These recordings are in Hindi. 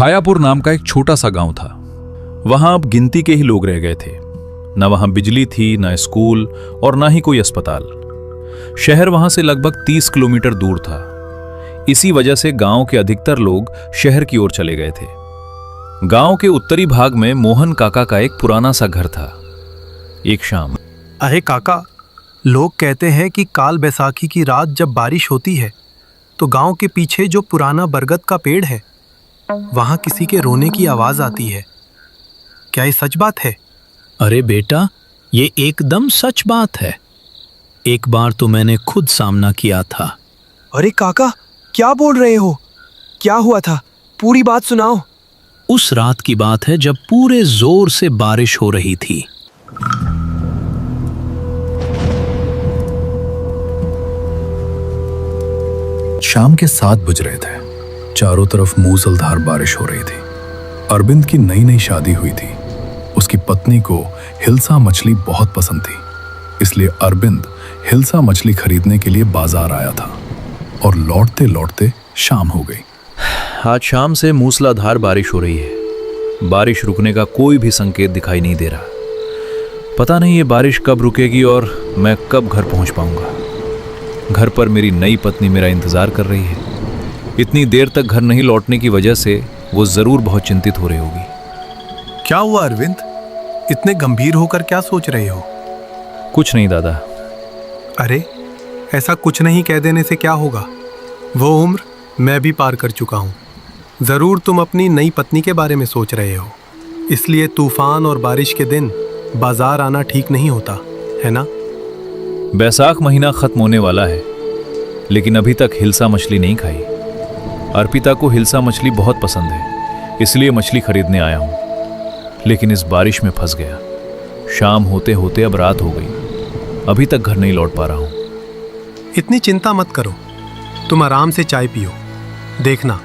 छायापुर नाम का एक छोटा सा गांव था। वहां अब गिनती के ही लोग रह गए थे। न वहां बिजली थी, न स्कूल और न ही कोई अस्पताल। शहर वहां से लगभग 30 किलोमीटर दूर था। इसी वजह से गांव के अधिकतर लोग शहर की ओर चले गए थे। गांव के उत्तरी भाग में मोहन काका का एक पुराना सा घर था। एक शाम, अरे काका, लोग कहते हैं कि काल बैसाखी की रात जब बारिश होती है तो गांव के पीछे जो पुराना बरगद का पेड़ है वहां किसी के रोने की आवाज आती है। क्या ये सच बात है? अरे बेटा, ये एकदम सच बात है। एक बार तो मैंने खुद सामना किया था। अरे काका, क्या बोल रहे हो? क्या हुआ था? पूरी बात सुनाओ। उस रात की बात है जब पूरे जोर से बारिश हो रही थी। शाम के 7 बज रहे थे। चारों तरफ मूसलधार बारिश हो रही थी। अरविंद की नई नई शादी हुई थी। उसकी पत्नी को हिल्सा मछली बहुत पसंद थी, इसलिए अरविंद हिल्सा मछली खरीदने के लिए बाजार आया था और लौटते लौटते शाम हो गई। आज शाम से मूसलाधार बारिश हो रही है। बारिश रुकने का कोई भी संकेत दिखाई नहीं दे रहा। पता नहीं ये बारिश कब रुकेगी और मैं कब घर पहुंच पाऊंगा। घर पर मेरी नई पत्नी मेरा इंतजार कर रही है। इतनी देर तक घर नहीं लौटने की वजह से वो जरूर बहुत चिंतित हो रही होगी। क्या हुआ अरविंद? इतने गंभीर होकर क्या सोच रहे हो? कुछ नहीं दादा। अरे, ऐसा कुछ नहीं कह देने से क्या होगा? वो उम्र मैं भी पार कर चुका हूँ। जरूर तुम अपनी नई पत्नी के बारे में सोच रहे हो, इसलिए तूफान और बारिश के दिन बाजार आना ठीक नहीं होता, है ना? बैसाख महीना खत्म होने वाला है, लेकिन अभी तक हिल्सा मछली नहीं खाई। अर्पिता को हिल्सा मछली बहुत पसंद है, इसलिए मछली खरीदने आया हूं। लेकिन इस बारिश में फंस गया। शाम होते होते अब रात हो गई। अभी तक घर नहीं लौट पा रहा हूं। इतनी चिंता मत करो, तुम आराम से चाय पियो। देखना,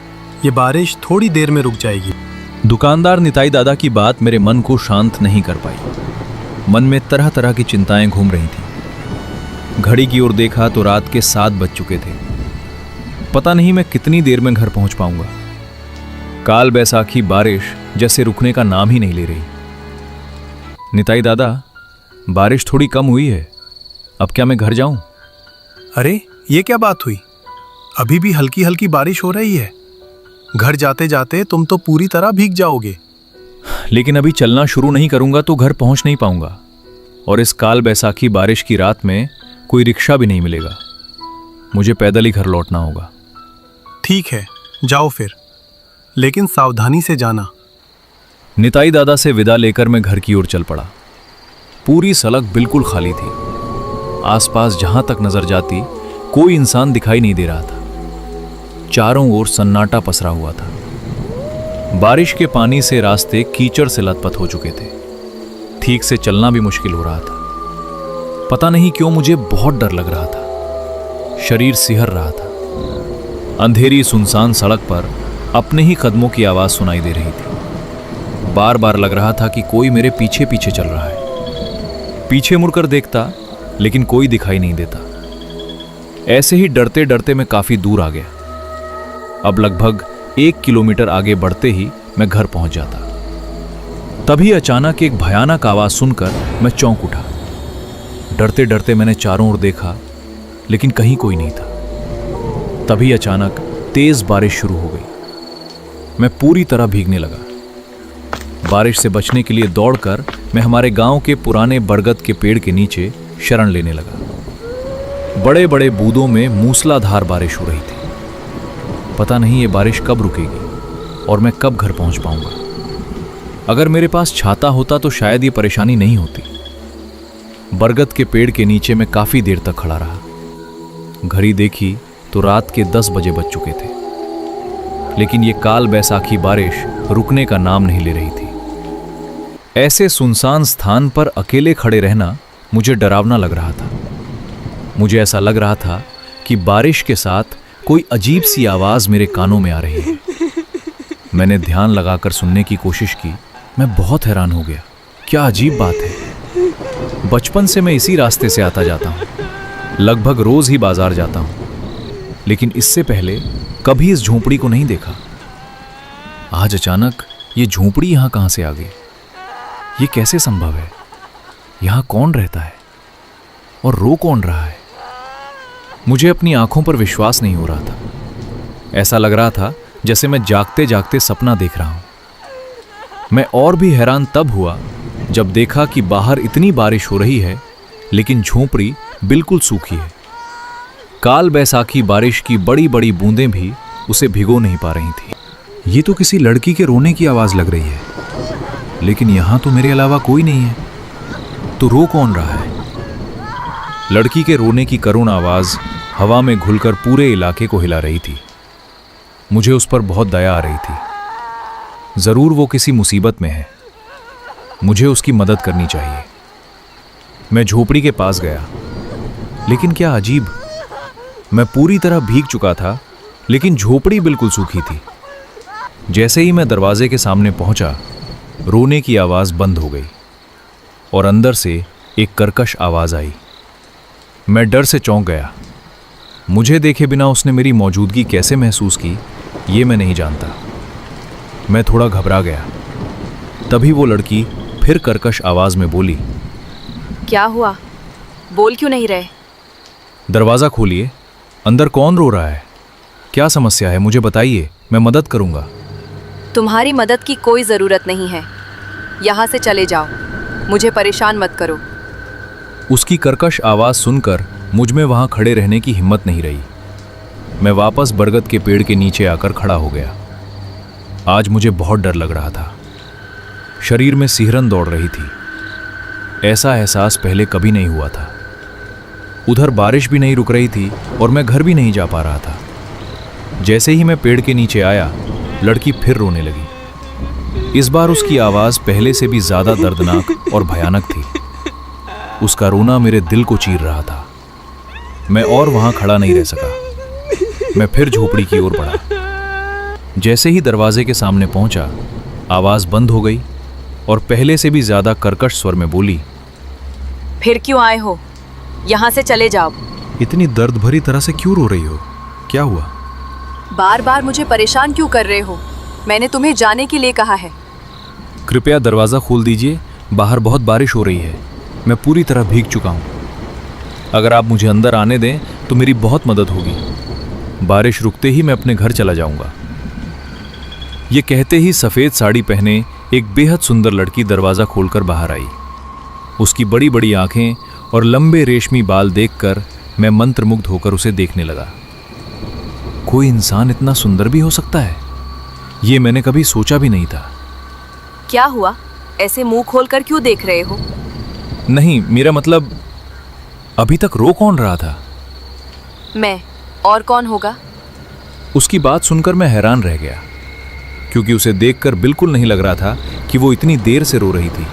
ये बारिश थोड़ी देर में रुक जाएगी। दुकानदार निताई दादा की बात मेरे मन को शांत नहीं कर पाई। मन में तरह तरह की चिंताएं घूम रही थीं। घड़ी की ओर देखा तो रात के 7 बज चुके थे। पता नहीं मैं कितनी देर में घर पहुंच पाऊंगा। काल बैसाखी बारिश जैसे रुकने का नाम ही नहीं ले रही। निताई दादा, बारिश थोड़ी कम हुई है, अब क्या मैं घर जाऊं? अरे, ये क्या बात हुई? अभी भी हल्की हल्की बारिश हो रही है। घर जाते जाते तुम तो पूरी तरह भीग जाओगे। लेकिन अभी चलना शुरू नहीं करूंगा तो घर पहुंच नहीं पाऊंगा, और इस काल बैसाखी बारिश की रात में कोई रिक्शा भी नहीं मिलेगा। मुझे पैदल ही घर लौटना होगा। ठीक है, जाओ फिर, लेकिन सावधानी से जाना। निताई दादा से विदा लेकर मैं घर की ओर चल पड़ा। पूरी सड़क बिल्कुल खाली थी। आसपास जहां तक नजर जाती कोई इंसान दिखाई नहीं दे रहा था। चारों ओर सन्नाटा पसरा हुआ था। बारिश के पानी से रास्ते कीचड़ से लथपथ हो चुके थे। ठीक से चलना भी मुश्किल हो रहा था। पता नहीं क्यों मुझे बहुत डर लग रहा था। शरीर सिहर रहा था। अंधेरी सुनसान सड़क पर अपने ही कदमों की आवाज सुनाई दे रही थी। बार बार लग रहा था कि कोई मेरे पीछे पीछे चल रहा है। पीछे मुड़कर देखता, लेकिन कोई दिखाई नहीं देता। ऐसे ही डरते डरते मैं काफी दूर आ गया। अब लगभग 1 किलोमीटर आगे बढ़ते ही मैं घर पहुंच जाता। तभी अचानक एक भयानक आवाज सुनकर मैं चौंक उठा। डरते डरते मैंने चारों ओर देखा, लेकिन कहीं कोई नहीं था। तभी अचानक तेज बारिश शुरू हो गई। मैं पूरी तरह भीगने लगा। बारिश से बचने के लिए दौड़कर मैं हमारे गांव के पुराने बरगद के पेड़ के नीचे शरण लेने लगा। बड़े बड़े बूंदों में मूसलाधार बारिश हो रही थी। पता नहीं ये बारिश कब रुकेगी और मैं कब घर पहुंच पाऊंगा। अगर मेरे पास छाता होता तो शायद ये परेशानी नहीं होती। बरगद के पेड़ के नीचे मैं काफी देर तक खड़ा रहा। घड़ी देखी तो रात के 10 बजे बज चुके थे, लेकिन ये काल बैसाखी बारिश रुकने का नाम नहीं ले रही थी। ऐसे सुनसान स्थान पर अकेले खड़े रहना मुझे डरावना लग रहा था। मुझे ऐसा लग रहा था कि बारिश के साथ कोई अजीब सी आवाज मेरे कानों में आ रही है। मैंने ध्यान लगाकर सुनने की कोशिश की। मैं बहुत हैरान हो गया। क्या अजीब बात है। बचपन से मैं इसी रास्ते से आता जाता हूँ। लगभग रोज ही बाजार जाता हूँ, लेकिन इससे पहले कभी इस झोंपड़ी को नहीं देखा। आज अचानक ये झोपड़ी यहाँ कहाँ से आ गई? ये कैसे संभव है? यहाँ कौन रहता है और रो कौन रहा है? मुझे अपनी आंखों पर विश्वास नहीं हो रहा था। ऐसा लग रहा था जैसे मैं जागते जागते सपना देख रहा हूं। मैं और भी हैरान तब हुआ जब देखा कि बाहर इतनी बारिश हो रही है लेकिन झोपड़ी बिल्कुल सूखी है। काल बैसाखी बारिश की बड़ी बड़ी बूंदें भी उसे भिगो नहीं पा रही थी। ये तो किसी लड़की के रोने की आवाज लग रही है, लेकिन यहां तो मेरे अलावा कोई नहीं है। तो रो कौन रहा है? लड़की के रोने की करुण आवाज हवा में घुलकर पूरे इलाके को हिला रही थी। मुझे उस पर बहुत दया आ रही थी। जरूर वो किसी मुसीबत में है। मुझे उसकी मदद करनी चाहिए। मैं झोपड़ी के पास गया, लेकिन क्या अजीब, मैं पूरी तरह भीग चुका था लेकिन झोपड़ी बिल्कुल सूखी थी। जैसे ही मैं दरवाजे के सामने पहुंचा, रोने की आवाज बंद हो गई और अंदर से एक कर्कश आवाज आई। मैं डर से चौंक गया। मुझे देखे बिना उसने मेरी मौजूदगी कैसे महसूस की, ये मैं नहीं जानता। मैं थोड़ा घबरा गया। तभी वो लड़की फिर कर्कश आवाज में बोली, क्या हुआ? बोल क्यों नहीं रहे? दरवाजा खोलिए, अंदर कौन रो रहा है? क्या समस्या है, मुझे बताइए, मैं मदद करूंगा। तुम्हारी मदद की कोई ज़रूरत नहीं है। यहाँ से चले जाओ, मुझे परेशान मत करो। उसकी कर्कश आवाज सुनकर मुझ में वहां खड़े रहने की हिम्मत नहीं रही। मैं वापस बरगद के पेड़ के नीचे आकर खड़ा हो गया। आज मुझे बहुत डर लग रहा था। शरीर में सिहरन दौड़ रही थी। ऐसा एहसास पहले कभी नहीं हुआ था। उधर बारिश भी नहीं रुक रही थी और मैं घर भी नहीं जा पा रहा था। जैसे ही मैं पेड़ के नीचे आया, लड़की फिर रोने लगी। इस बार उसकी आवाज पहले से भी ज्यादा दर्दनाक और भयानक थी। उसका रोना मेरे दिल को चीर रहा था। मैं और वहां खड़ा नहीं रह सका। मैं फिर झोपड़ी की ओर बढ़ा। जैसे ही दरवाजे के सामने पहुंचा, आवाज बंद हो गई और पहले से भी ज्यादा कर्कश स्वर में बोली, फिर क्यों आए हो? यहाँ से चले जाओ। इतनी दर्द भरी तरह से क्यों रो रही हो? क्या हुआ? बार बार मुझे परेशान क्यों कर रहे हो? मैंने तुम्हें जाने के लिए कहा है। कृपया दरवाजा खोल दीजिए, बाहर बहुत बारिश हो रही है। मैं पूरी तरह भीग चुका हूं। अगर आप मुझे अंदर आने दें तो मेरी बहुत मदद होगी। बारिश रुकते ही मैं अपने घर चला जाऊंगा। ये कहते ही सफेद साड़ी पहने एक बेहद सुंदर लड़की दरवाजा खोलकर बाहर आई। उसकी बड़ी बड़ी आंखें और लंबे रेशमी बाल देखकर मैं मंत्रमुग्ध होकर उसे देखने लगा। कोई इंसान इतना सुंदर भी हो सकता है, ये मैंने कभी सोचा भी नहीं था। क्या हुआ? ऐसे मुंह खोलकर क्यों देख रहे हो? नहीं, मेरा मतलब, अभी तक रो कौन रहा था? मैं, और कौन होगा? उसकी बात सुनकर मैं हैरान रह गया, क्योंकि उसे देखकर बिल्कुल नहीं लग रहा था कि वो इतनी देर से रो रही थी।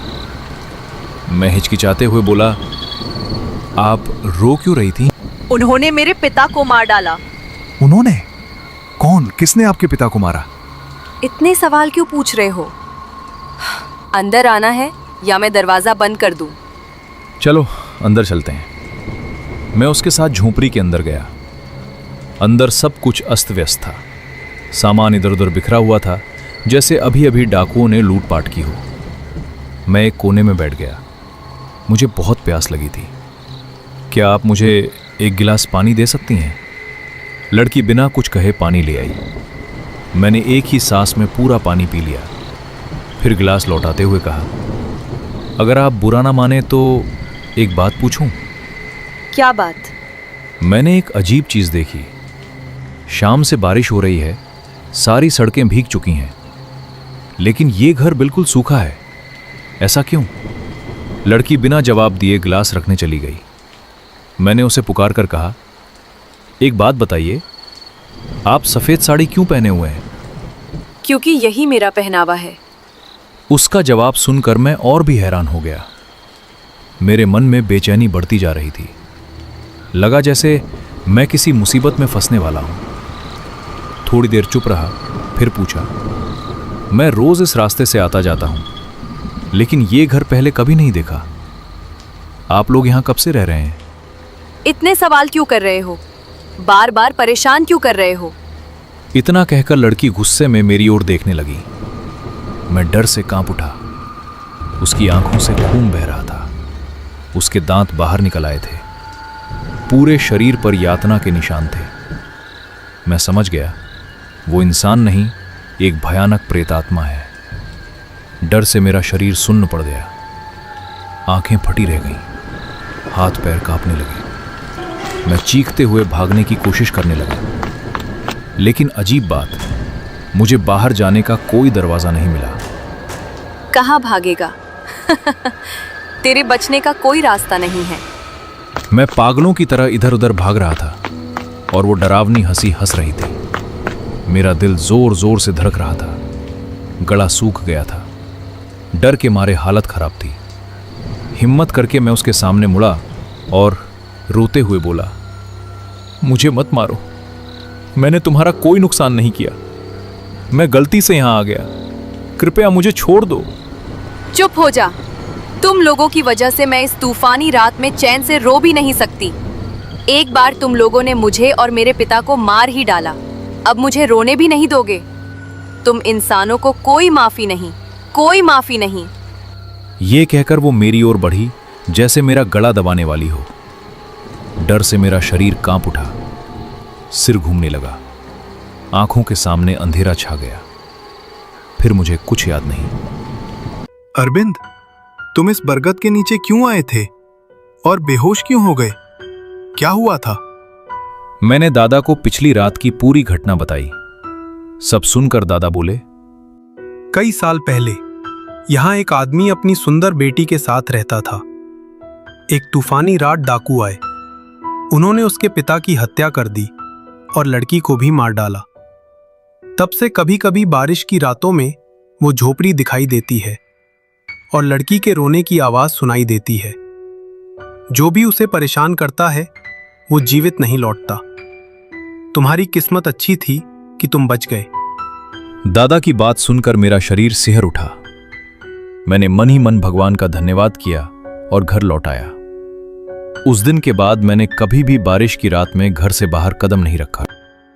मैं हिचकिचाते हुए बोला, आप रो क्यों रही थी? उन्होंने मेरे पिता को मार डाला। उन्होंने? कौन? किसने आपके पिता को मारा? इतने सवाल क्यों पूछ रहे हो? अंदर आना है या मैं दरवाजा बंद कर दूं? चलो अंदर चलते हैं। मैं उसके साथ झोपड़ी के अंदर गया। अंदर सब कुछ अस्त व्यस्त था। सामान इधर उधर बिखरा हुआ था, जैसे अभी अभी डाकुओं ने लूटपाट की हो। मैं एक कोने में बैठ गया। मुझे बहुत प्यास लगी थी। क्या आप मुझे एक गिलास पानी दे सकती हैं? लड़की बिना कुछ कहे पानी ले आई। मैंने एक ही सांस में पूरा पानी पी लिया। फिर गिलास लौटाते हुए कहा, अगर आप बुरा ना माने तो एक बात पूछूं? क्या बात? मैंने एक अजीब चीज देखी। शाम से बारिश हो रही है, सारी सड़कें भीग चुकी हैं, लेकिन ये घर बिल्कुल सूखा है। ऐसा क्यों? लड़की बिना जवाब दिए गिलास रखने चली गई। मैंने उसे पुकार कर कहा, एक बात बताइए, आप सफेद साड़ी क्यों पहने हुए हैं? क्योंकि यही मेरा पहनावा है। उसका जवाब सुनकर मैं और भी हैरान हो गया। मेरे मन में बेचैनी बढ़ती जा रही थी। लगा जैसे मैं किसी मुसीबत में फंसने वाला हूं। थोड़ी देर चुप रहा, फिर पूछा, मैं रोज इस रास्ते से आता जाता हूं, लेकिन ये घर पहले कभी नहीं देखा। आप लोग यहां कब से रह रहे हैं? इतने सवाल क्यों कर रहे हो? बार बार परेशान क्यों कर रहे हो? इतना कहकर लड़की गुस्से में मेरी ओर देखने लगी। मैं डर से कांप उठा। उसकी आंखों से खून बह रहा था। उसके दांत बाहर निकल आए थे। पूरे शरीर पर यातना के निशान थे। मैं समझ गया वो इंसान नहीं, एक भयानक प्रेतात्मा है। डर से मेरा शरीर सुन्न पड़ गया। आंखें फटी रह गईं। हाथ पैर कांपने लगे। मैं चीखते हुए भागने की कोशिश करने लगा, लेकिन अजीब बात, मुझे बाहर जाने का कोई दरवाजा नहीं मिला। कहाँ भागेगा? तेरे बचने का कोई रास्ता नहीं है। मैं पागलों की तरह इधर उधर भाग रहा था और वो डरावनी हंसी हंस रही थी। मेरा दिल जोर जोर से धड़क रहा था। गला सूख गया था। डर के मारे हालत खराब थी। हिम्मत करके मैं उसके सामने मुड़ा और रोते हुए बोला, मुझे मत मारो, मैंने तुम्हारा कोई नुकसान नहीं किया। मैं गलती से यहां आ गया, कृपया मुझे छोड़ दो। चुप हो जा। तुम लोगों की वजह से मैं इस तूफानी रात में चैन से रो भी नहीं सकती। एक बार तुम लोगों ने मुझे और मेरे पिता को मार ही डाला, अब मुझे रोने भी नहीं दोगे? तुम इंसानों को कोई माफी नहीं, कोई माफी नहीं। ये कहकर वो मेरी ओर बढ़ी जैसे मेरा गला दबाने वाली हो। डर से मेरा शरीर कांप उठा। सिर घूमने लगा। आंखों के सामने अंधेरा छा गया। फिर मुझे कुछ याद नहीं। अरविंद, तुम इस बरगद के नीचे क्यों आए थे और बेहोश क्यों हो गए? क्या हुआ था? मैंने दादा को पिछली रात की पूरी घटना बताई। सब सुनकर दादा बोले, कई साल पहले यहां एक आदमी अपनी सुंदर बेटी के साथ रहता था। एक तूफानी रात डाकू आए। उन्होंने उसके पिता की हत्या कर दी और लड़की को भी मार डाला। तब से कभी कभी बारिश की रातों में वो झोपड़ी दिखाई देती है और लड़की के रोने की आवाज सुनाई देती है। जो भी उसे परेशान करता है वो जीवित नहीं लौटता। तुम्हारी किस्मत अच्छी थी कि तुम बच गए। दादा की बात सुनकर मेरा शरीर सिहर उठा। मैंने मन ही मन भगवान का धन्यवाद किया और घर लौट आया। उस दिन के बाद मैंने कभी भी बारिश की रात में घर से बाहर कदम नहीं रखा।